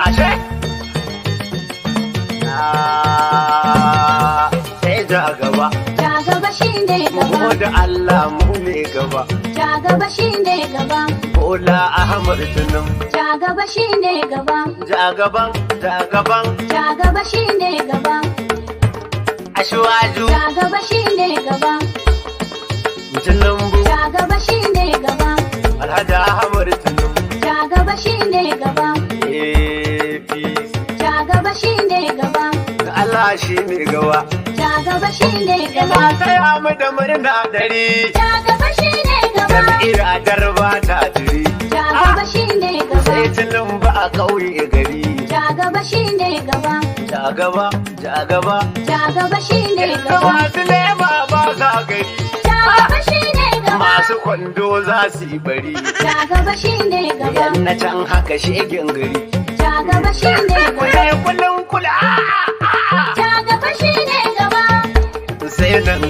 ashe sai ja gaba shine gaba. mu da Allah mu ne gaba Ja gaba shine gaba. Bola Ahmad Tunum Ja gaba shine gaba. jagaban Ja gaba shine gaba. Ashwaju Ja gaba shine gaba. Tunumbu Ja gaba shine gaba. Alhaji Ahmad Tunum Ja gaba shine gaba. APC Ja gaba shine gaba. Allah shi ne gaba Ja gaba shine gaba. ina taya mu da murna dare Ja gaba shine gaba. jam'iyyar adarba ta jiri Ja gaba shine gaba. sai Tunumbu a ƙauye gari Ja gaba shine gaba. jagaba Ja gaba shine da gaba. masu lema ba sa gari Ja gaba shine gaba. masu kwando za su yi bari Ja gaba shine gaba. yan na can haka shegen gari Ja gaba shine gaba. kullum kula Ja gaba shine gaba. sai nan